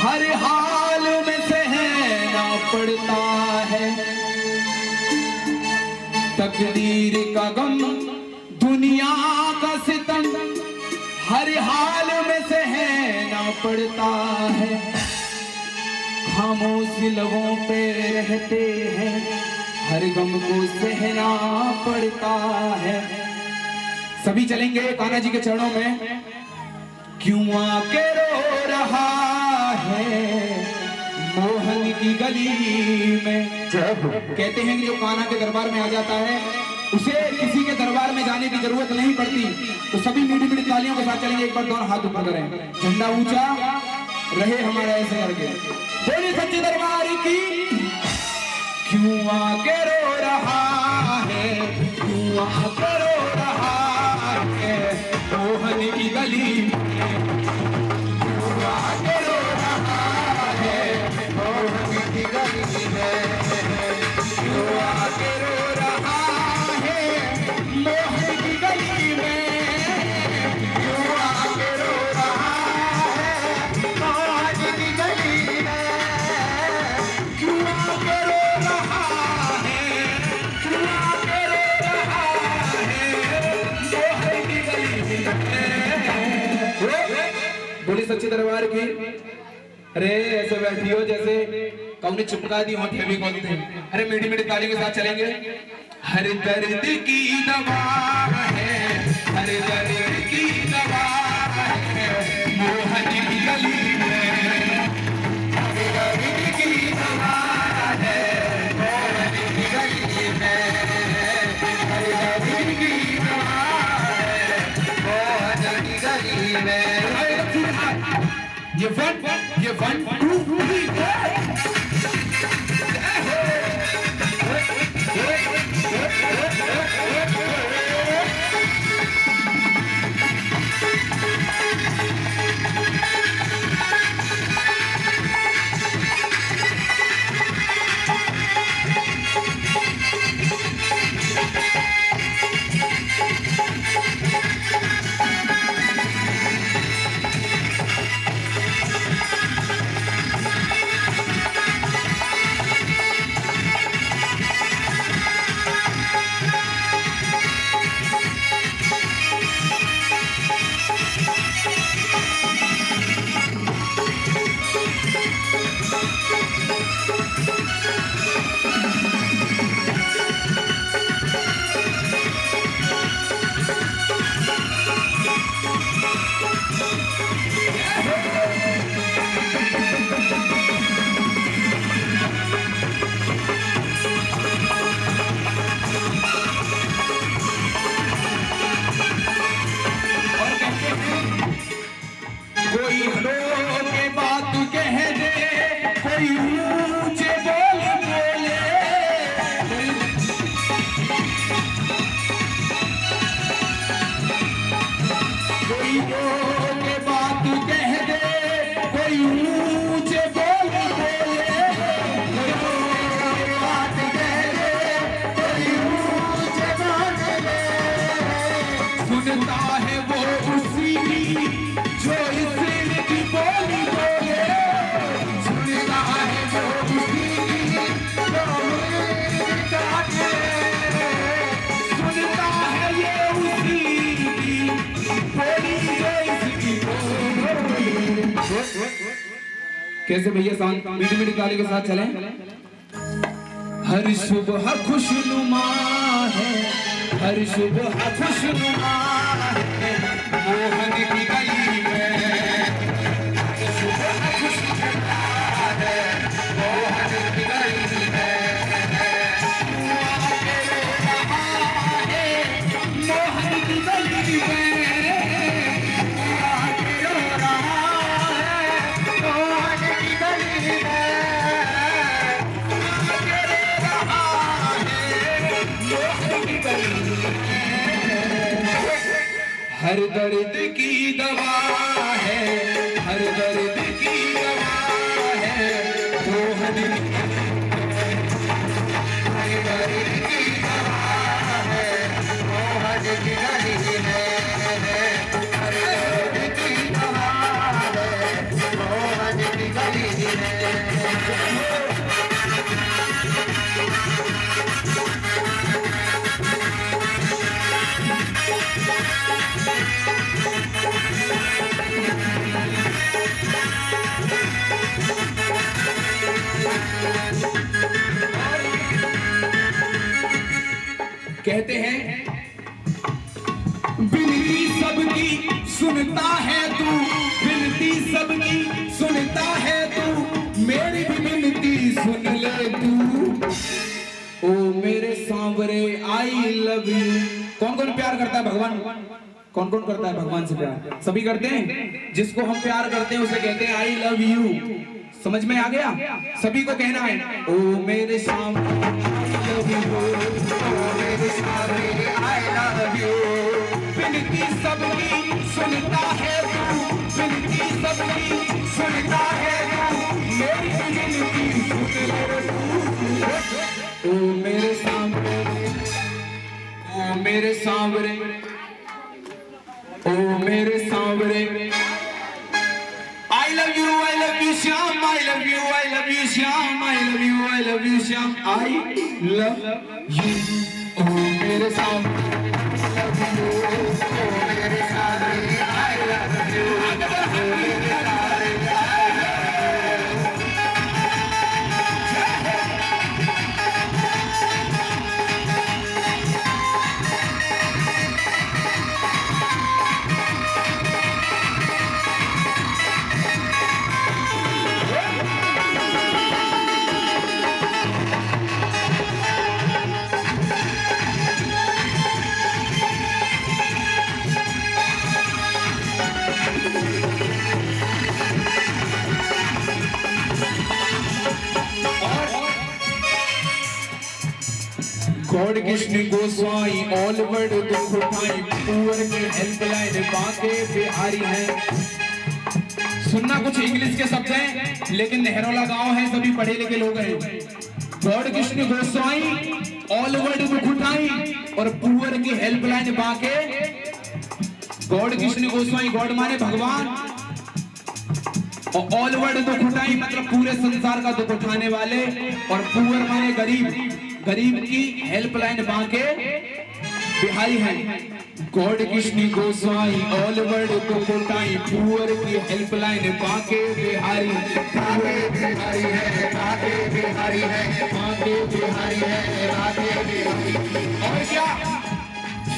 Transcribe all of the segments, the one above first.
हर हाल में सहना पड़ता है, तकदीर का गम दुनिया का सितम हर हाल में सहना पड़ता है। खामोश लबों पे रहते हैं, हर गम को सहना पड़ता है। सभी चलेंगे कान्हा जी के चरणों में। क्यों आके रो रहा है मोहन की गली में। कहते हैं कि जो कान्हा के दरबार में आ जाता है उसे किसी के दरबार में जाने की जरूरत नहीं पड़ती। तो सभी मीठी मीठी तालियों के साथ चलेंगे। एक बार दोनों हाथ ऊपर करें, झंडा ऊंचा रहे हमारा ऐसे करके। बोलिए सच्चे दरबार की। क्यों आके रो रहा है, क्यों आके रो रहा है मोहन की गली में। क्यों आके रो रहा है मोहन की गली में। क्यों आके रो रहा है मोहन की गली में। क्यों आके रो रहा है मोहन की गली में। क्यों आके रो रहा है, क्यों आके रो रहा है मोहन की गली में। बोली सच्चे दरबार की। अरे ऐसे बैठी हो जैसे कौन चिपका दी हो फेविकॉल से। अरे मीठी मीठी ताली के साथ चलेंगे। हर दर्द की दवा है, हर दर्द की दवा है मोहन की गली में। हर दर्द की दवा है मोहन की गली में। हर दर्द की दवा है मोहन की गली में। ये वन टू थ्री कैसे भैया शांत मीठी मीठी ताली के साथ चलें। हर सुबह खुशनुमा है, हर सुबह खुशनुमा है मोहन की गली में। हर सुबह खुशनुमा है मोहन की गली में। मोहन की गली में। हर दर्द की दवा है, हर दर्द की दवा है मोहन की। हर दर्द की दवा है मोहन की गली में। हर दर्द की दवा है मोहन की गली कहते हैं विनती सबकी सुनता है तू, विनती सबकी सुनता है तू, मेरी भी विनती सुन ले तू। ओ मेरे सांवरे आई लव यू। कौन कौन प्यार करता है भगवान? कौन कौन करता है भगवान से प्यार? सभी करते हैं। जिसको हम प्यार करते हैं उसे कहते हैं आई लव यू। समझ में आ गया? सभी को कहना है ओ मेरे सांवरे आई लव यू। विनती सबकी सुनता है तू, विनती सबकी सुनता है तू, मेरी विनती सुन ले तू। ओ मेरे सांवरे, ओ मेरे सांवरे, ओ मेरे Sanwer, I love you Shyam, I love you Shyam, I love you Shyam, I love you। ओ मेरे सांवरे, मेरे Sanwer, I love you। God Krishna Goswami all world दुख उठाई, पुअर के हेल्पलाइन बांके बिहारी है। सुनना कुछ इंग्लिश के शब्द हैं, लेकिन नेहरोला गांव है, सभी पढ़े लिखे लोग हैं। God Krishna Goswami all world दुख उठाई और पुअर की हेल्पलाइन बांके। गॉड कृष्ण गोस्वामी, गॉड माने भगवान, और ऑल वर्ल्ड दुख उठाई मतलब पूरे संसार का दुख उठाने वाले, और पुअर माने गरीब, गरीब की हेल्पलाइन बांके बिहारी है। God Krishna Goswami all world दुख उठाई, पुअर की हेल्पलाइन बांके बिहारी, बांके बिहारी है, बांके बिहारी है, बांके बिहारी है, बांके बिहारी। और क्या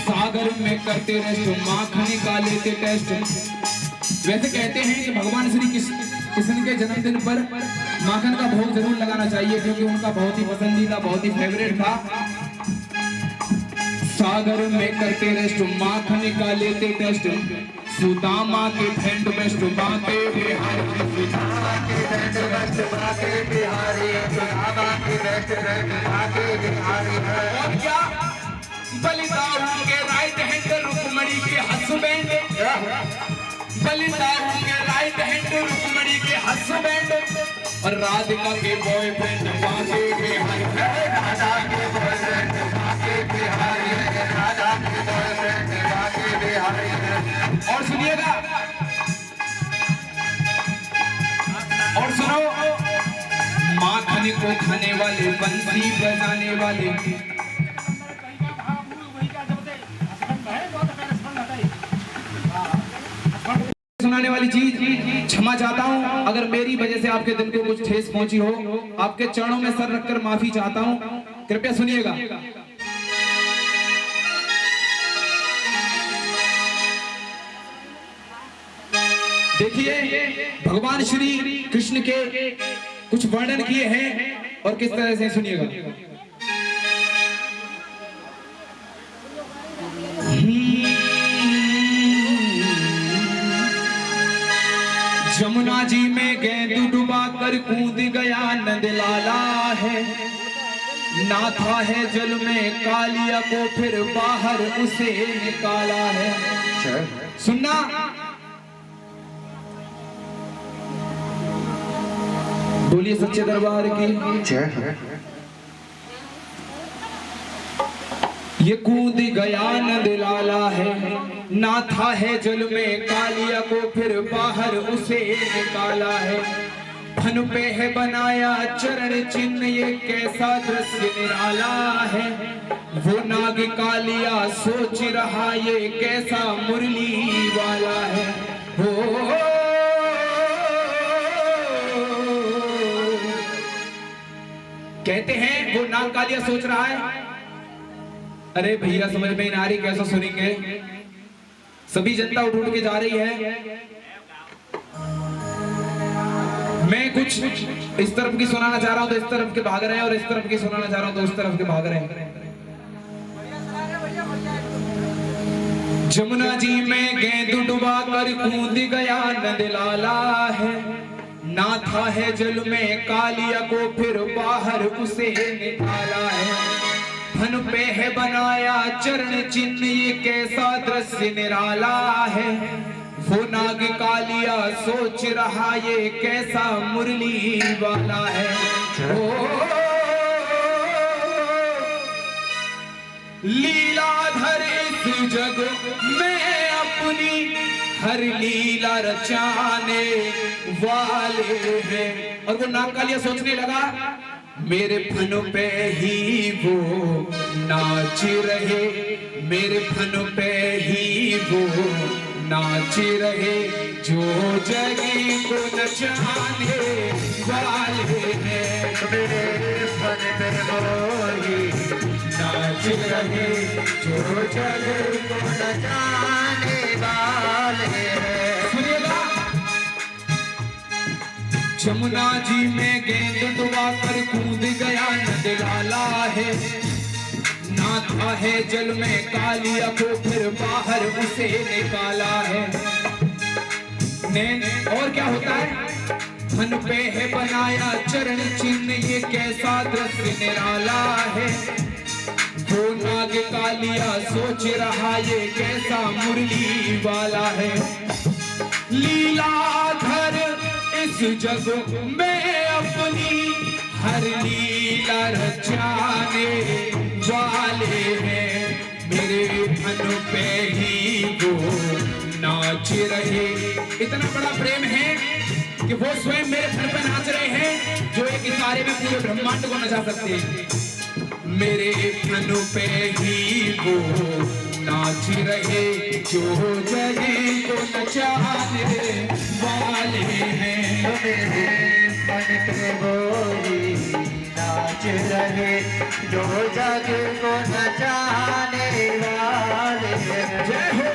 सागर में करते रेस्ट, माखन का लेते टेस्ट। वैसे कहते हैं कि भगवान श्री कृष्ण के जन्मदिन पर माखन का भोग जरूर लगाना चाहिए, क्योंकि उनका बहुत ही पसंदीदा, बहुत ही फेवरेट था। सागर में करते रेस्ट, माखन का लेते टेस्ट, सुदामा के फ्रेंड बेस्ट बांके बिहारी, सुदामा के फ्रेंड बेस्ट बांके बिहारी, सुदामा के बेस्ट फ्रेंड बांके बिहारी है। और क्या बलिदाऊ के राइट हैंड रुक्मणी के हस्बैंड, बलिदाऊ के राइट हैंड रुक्मणी के हस्बैंड, और राधिका के बॉयफ्रेंड बांके बिहारी, राधा के बॉयफ्रेंड बांके बिहारी, राधा के बॉयफ्रेंड बांके बिहारी। और सुनिएगा, और सुनो, माखन को खाने वाले, बंसी बजाने वाले, सुनाने वाली चीज क्षमा चाहता हूं अगर मेरी वजह से आपके दिल को कुछ ठेस पहुंची हो। आपके चरणों में सर रखकर माफी चाहता हूं, कृपया सुनिएगा। देखिए, भगवान श्री कृष्ण के कुछ वर्णन किए हैं और किस तरह से, सुनिएगा। जमुना जी में गेंद डुबा कर कूद गया नंद लाला है, नाथा है जल में कालिया को फिर बाहर उसे निकाला है। सुनना, बोलिए सच्चे दरबार की जय। ये कूद गया नंद लाला है, नाथा है जल में कालिया को फिर बाहर उसे निकाला है। फन पे है बनाया चरण चिन्ह, ये कैसा दृश्य निराला है। वो नाग कालिया सोच रहा ये कैसा मुरली वाला है। हो कहते हैं वो नाग कालिया सोच रहा है, अरे भैया समझ में नहीं आ रही कैसा सुनेंगे। सभी जनता उठ उठ के जा रही है, मैं कुछ इस तरफ की सुनाना चाह रहा हूं तो इस तरफ के भाग रहे हैं, और इस तरफ की सुनाना चाह रहा हूं तो उस तरफ के भाग रहे हैं। जमुना जी में गेंद डुबा कर कूद गया नंद लाला है। नाथा है जल में कालिया को फिर बाहर उसे निकाला है। फन पे है बनाया चरण चिन्ह, ये कैसा दृश्य निराला है। वो नाग कालिया सोच रहा ये कैसा मुरली वाला है। लीलाधर इस जग में अपनी हर लीला रचाने वाले हैं। और वो नाग कालिया सोचने लगा, मेरे फन पे ही वो नाच रहे, मेरे फन पे ही वो नाच रहे, जो जगी को नचाने वाले हैं। मेरे फन पे वो ही नाच रहे, जो जगी को नचाने वाले हैं। सुनिएगा, जमुना जी में गेंद डुबा कर कूद गया नंद लाला है। नाथा है जल में कालिया को फिर बाहर उसे निकाला है। और क्या होता है, फन पे है बनाया चरण चिन्ह, ये कैसा दृश्य निराला है। वो नाग कालिया सोच रहा ये कैसा मुरली वाला है। लीलाधर इस जग में अपनी हर लीला रचाने वाले हैं। मेरे फन पे ही वो नाच रहे। इतना बड़ा प्रेम है कि वो स्वयं मेरे फन पे नाच रहे हैं, जो एक इशारे में पूरे ब्रह्मांड को नचा सकते हैं। मेरे फन पे ही वो नाच रहे, जो जगी को नचाने वाले हैं। मेरे फन पे वो ही नाच रहे, जो जगी को नचाने वाले हैं। जय हो।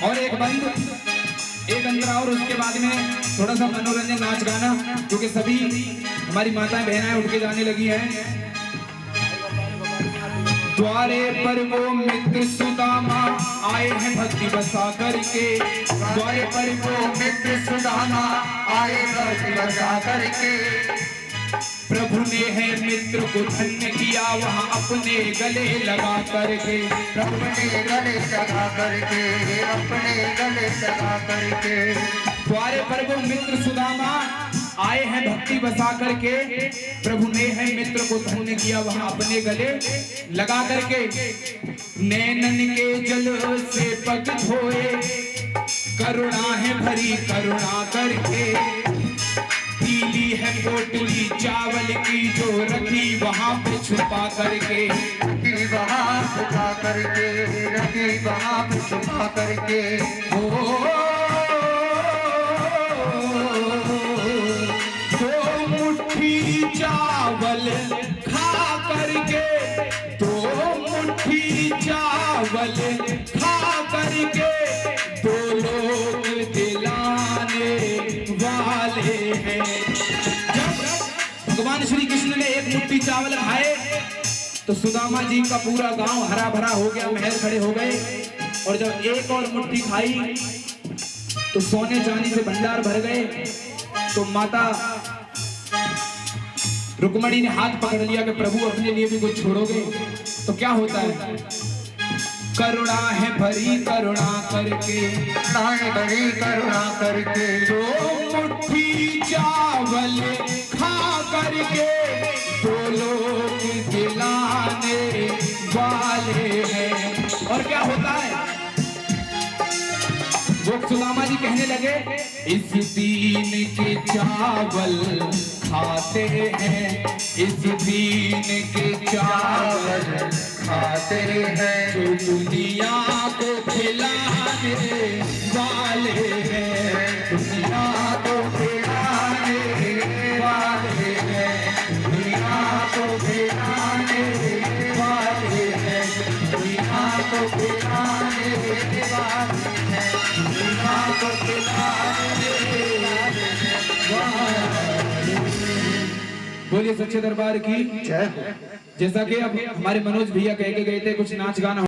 और एक बंद, एक अंतरा, और उसके बाद में थोड़ा सा मनोरंजन नाच गाना, क्योंकि सभी हमारी माताएं बहनें उठ के जाने लगी हैं। द्वारे पर वो मित्र सुदामा आए हैं भक्ति बसा करके। द्वारे पर वो मित्र सुदामा आए भक्ति बसा करके। प्रभु ने है मित्र को धन्य किया, वहाँ अपने गले लगा करके। प्रभु ने गले लगा करके, अपने गले लगा करके। द्वारे पर वो मित्र सुदामा आए हैं भक्ति बसा करके। प्रभु ने है मित्र को धन्य किया, वहाँ अपने गले लगा करके। नैनन के जल से पग धोए, करुणा है भरी करुणा करके। पीली है पोटली चावल की, जो रखी वहाँ पे छुपा करके। रखी वहाँ छुपा करके, रखी वहाँ पे छुपा करके। दो मुट्ठी चावल खा करके, दो मुट्ठी चावल खा करके, दो लोग दिलाने वाले हैं। जब भगवान श्री कृष्ण ने एक मुट्ठी चावल खाए तो सुदामा जी का पूरा गांव हरा भरा हो गया, महल खड़े हो गए। और जब एक और मुट्ठी खाई तो सोने चांदी से भंडार भर गए। तो माता रुक्मणी ने हाथ पकड़ लिया कि प्रभु अपने लिए भी कुछ छोड़ोगे। तो क्या होता है, करुणा है भरी करुणा करके, नाय बड़ी करुणा करके, दो मुट्ठी चावल खा करके दो लोग दिलाने वाले हैं। और क्या होता है, वो सुदामा जी कहने लगे, इस दीन के चावल खाते हैं, इस दीन के चावल खाते हैं, जो दुनिया को खिलाने वाले हैं, दुनिया को खिलाने वाले हैं, दुनिया को खिलाने वाले हैं, दुनिया को खिलाने वाले हैं, दुनिया को खिलाने वाले हैं। बोलिए सच्चे दरबार की। जय हो। जैसा कि अब हमारे मनोज भैया कह के गए थे कुछ नाच गाना